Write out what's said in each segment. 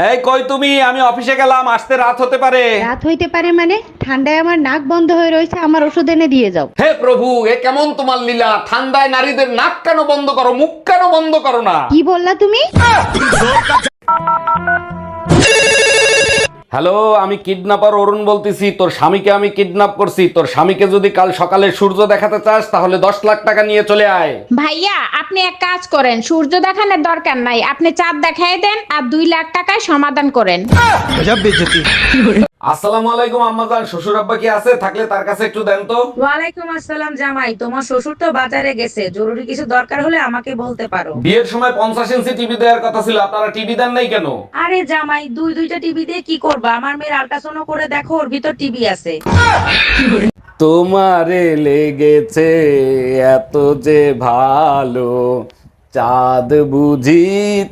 এই কই তুমি? আমি অফিসে গেলাম, আসতে রাত হতে পারে। রাত হইতে পারে মানে? ঠান্ডায় আমার নাক বন্ধ হয়ে রয়েছে, আমার ওষুধ এনে দিয়ে যাও। হে প্রভু, এ কেমন তোমার লীলা? ঠান্ডায় নারীদের নাক কেন বন্ধ করো, মুখ কেন বন্ধ করো না? কি বললা তুমি? হ্যালো, আমি কিডন্যাপার অরুণ বলতেছি। তোর স্বামীকে আমি কিডন্যাপ করছি। তোর স্বামীকে যদি কাল সকালে সূর্য দেখাতে চাস তাহলে 10 লাখ টাকা নিয়ে চলে আয়। ভাইয়া আপনি এক কাজ করেন, সূর্য দেখানোর দরকার নাই, আপনি চাঁদ দেখাই দেন আর 2 লাখ টাকায় সমাধান করেন। আসসালামু আলাইকুম আম্মাজান, শ্বশুর আব্বা কি আছে? থাকলে তার কাছে একটু দেন তো। ওয়ালাইকুম আসসালাম জামাই, তোমার শ্বশুর তো বাজারে গেছে, জরুরি কিছু দরকার হলে আমাকে বলতে পারো। বিয়ের সময় 50 ইঞ্চি টিভি দেওয়ার কথা ছিল, আপনারা টিভি দেন নাই কেন? আরে জামাই, দুইটা টিভি দিয়ে কি করবা? আমার মেয়ের আল্ট্রাসাউন্ড করে দেখো, ওর ভিতর টিভি আছে। তোমারে লেগেছে এত যে ভালো, চাঁদ বুঝি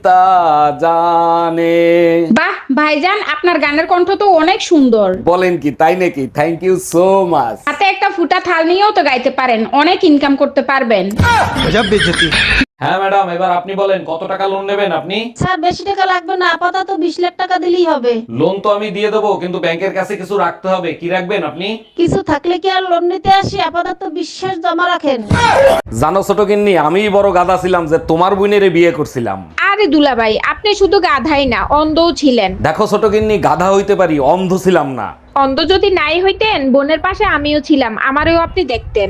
তা জানে। বাহ ভাইজান, আপনার গানের কণ্ঠ তো অনেক সুন্দর। বলেন কি, তাই নাকি? Thank you so much. হাতে একটা ফুটা থাল নিয়েও তো গাইতে পারেন, অনেক ইনকাম করতে পারবেন। হ্যাঁ ম্যাডাম, এবার আপনি বলেন কত টাকা লোন নেবেন আপনি? স্যার বেশি টাকা লাগবে না, আপাতত 20 লাখ টাকা দিলেই হবে। লোন তো আমি দিয়ে দেবো, কিন্তু ব্যাংকের কাছে কিছু রাখতে হবে। কি রাখবেন আপনি? কিছু থাকলে কি আর লোন নিতে আসি? আপাতত বিশ্বাস জমা রাখেন। জানো ছোট গিন্নি, আমিই বড় গাধা ছিলাম যে তোমার বোনেরে বিয়ে করছিলাম। আরে দুলাভাই, আপনি শুধু গাধাই না, অন্ধও ছিলেন। দেখো ছোট গিন্নি, গাধা হইতে পারি, অন্ধ ছিলাম না। অন্ধ যদি নাই হইতেন, বোনের পাশে আমিও ছিলাম, আমারও আপনি দেখতেন।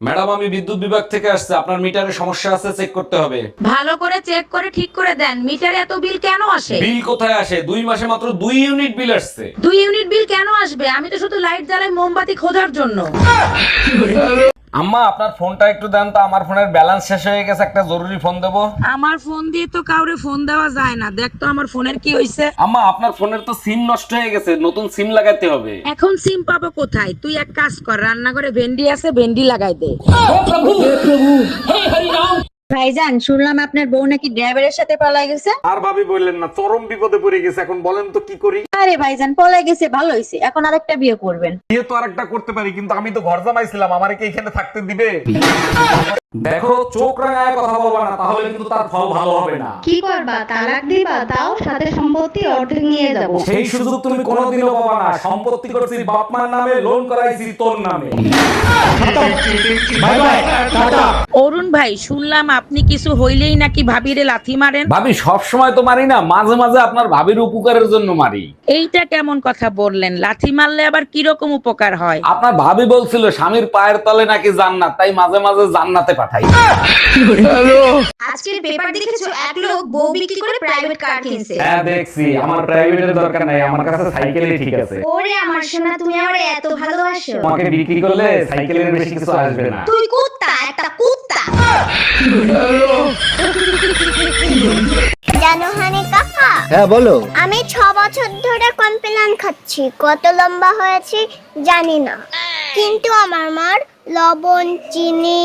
ম্যাডাম, আমি বিদ্যুৎ বিভাগ থেকে আসছে, আপনার মিটারে সমস্যা আছে, চেক করতে হবে। ভালো করে চেক করে ঠিক করে দেন, মিটারে এত বিল কেন আসে? বিল কোথায় আসে? 2 মাসে মাত্র 2 ইউনিট বিল আসছে। 2 ইউনিট বিল কেন আসবে? আমি তো শুধু লাইট জ্বালাই মোমবাতি খোঁজার জন্য। আম্মা, আপনার ফোনটা একটু দেন তো, আমার ফোনের ব্যালেন্স শেষ হয়ে গেছে, একটা জরুরি ফোন দেবো। আমার ফোন দিয়ে তো কাউরে ফোন দেওয়া যায় না, দেখ তো আমার ফোনের কি হইছে। আম্মা, আপনার ফোনের তো সিম নষ্ট হয়ে গেছে, নতুন সিম লাগাতে হবে। এখন সিম পাবো কোথায়? তুই এক কাজ কর, রান্নাঘরে ভেন্ডি আছে, ভেন্ডি লাগাই দে। ভাইজান, শুনলাম আপনার বউ নাকি ড্রাইভারের সাথে পালাই গেছে। আর ভাবি বললেন না, চরম বিপদে পড়ে গেছে। এখন বলেন তো কি করি? আরে ভাইজান, পলাই গেছে ভালো হয়েছে, এখন আরেকটা বিয়ে করবেন। বিয়ে তো আরেকটা করতে পারি, কিন্তু আমি তো ঘর জামাইছিলাম, আমারে কি এখানে থাকতে দিবে? দেখো, চোখ রাঙায় কথা বলবা না, তাহলে কিন্তু তার ফল ভালো হবে না। কি করবা? তালাক দিবা? তাও সাথে সম্পত্তি অর্ধেক নিয়ে যাব। সেই সুযোগ তুমি কোনোদিনও পাবা না। সম্পত্তি করছি বাপ মার নামে, লোন করাইছি তোর নামে। Bye bye, tata. অরুণ ভাই, শুনলাম আপনি কিছু হইলেই নাকি ভাবিরে লাথি মারেন। ভাবি সব সময় তো মারি না, মাঝে মাঝে আপনার ভাবির উপকারের জন্য মারি। এইটা কেমন কথা বললেন? লাথি মারলে আবার কিরকম উপকার হয়? আপনার ভাবি বলছিল স্বামীর পায়ের তলে নাকি জান্নাত, তাই মাঝে মাঝে জান্নাতে পাঠাই। আজকের পেপার দেখেছো, এক লোক বউ বিক্রি করে প্রাইভেট কার কিনছে। হ্যাঁ দেখছি, আমার প্রাইভেটের দরকার নাই, আমার কাছে সাইকেলই ঠিক আছে। ওরে আমার সোনা, তুমি আমারে এত ভালোবাসো। তোমাকে বিক্রি করলে সাইকেলের বেশি কিছু আসবে না। তুই কুত্তা, একটা কুত্তা। জানো হানি কাকা? হ্যাঁ বলো। আমি 6 বছর ধরে কমপ্লেন খাচ্ছি, কত লম্বা হয়েছি জানি না, কিন্তু আমার মার লবণ, চিনি,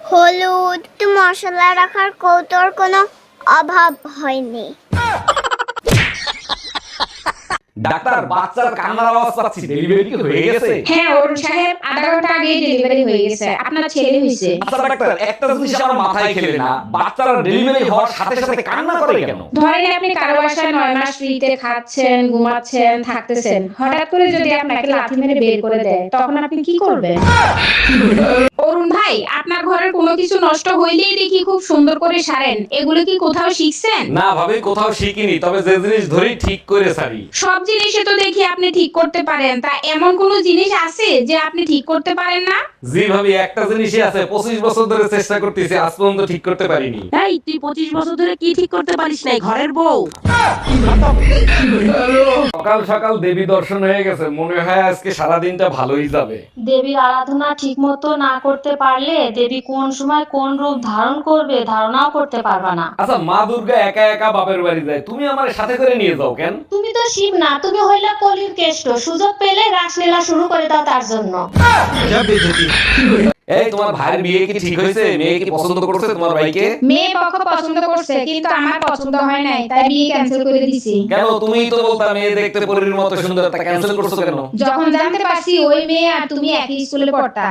হলুদ, মশলা রাখার কৌটোর কোনো অভাব হয়নি। ডাক্তার, বাচ্চার কান্নার আওয়াজ পাচ্ছি, ডেলিভারি কি হয়ে গেছে? হ্যাঁ অরুণ সাহেব, আধা ঘন্টা আগেই ডেলিভারি হয়ে গেছে, আপনার ছেলে হয়েছে। আচ্ছা ডাক্তার, একটা জিনিস আমার মাথায় খেলে না, বাচ্চারা ডেলিভারি হওয়ার সাথে সাথে কান্না করে কেন? ধরেন আপনি কারো বাসায় 9 মাস ফ্রিতে খাচ্ছেন, ঘুমাচ্ছেন, থাকতেছেন, হঠাৎ করে যদি আপনাকে লাথি মেরে বের করে দেয়, তখন আপনি কি করবেন? অরুণ ভাই, আপনার ঘরের কোনো কিছু নষ্ট হইলেই দেখি খুব সুন্দর করে সারেন, এগুলো কি কোথাও শিখছেন? না ভাবি, কোথাও শিখিনি, তবে যে জিনিস ধরি ঠিক করে ছাড়ি। সব জিনিসে তো দেখি আপনি ঠিক করতে পারেন, তা এমন কোন জিনিস আছে যে আপনি ঠিক করতে পারেন না? জি ভাবি, একটা জিনিসই আছে, 25 বছর ধরে চেষ্টা করতেছি, আজ পর্যন্ত ঠিক করতে পারিনি। এই তুই 25 বছর ধরে কি ঠিক করতে পারিস নাই? ঘরের বউ। সকাল সকাল দেবী দর্শন হয়ে গেছে, মনে হয় আজকে সারা দিনটা ভালোই যাবে। দেবীর আরাধনা ঠিক মতো না করতে পারলে দেবী কোন সময় কোন রূপ ধারণ করবে ধারণাও করতে পারবা না। আচ্ছা, মা দুর্গা একা একা বাপের বাড়ি যায়, তুমি আমার সাথে করে নিয়ে যাও কেন? তুমি তো শিব না, তুমি হইলা কলির কেষ্ট, সুযোগ পেলে রাসলীলা শুরু করে দাও তার জন্য। এই, তোমার ভাইয়ের বিয়ে কি ঠিক হয়েছে? মেয়ে কি পছন্দ করছে তোমার ভাইকে? মেয়ে পক্ষ পছন্দ করছে, কিন্তু আমার পছন্দ হয় নাই, তাই বিয়ে ক্যান্সেল করে দিছি। কেন? তুমিই তো বলতা মেয়ে দেখতে পরীর মতো সুন্দর, তা ক্যান্সেল করছো কেন? যখন জানতে পারছি ওই মেয়ে আর তুমি একই স্কুলে পড়তা।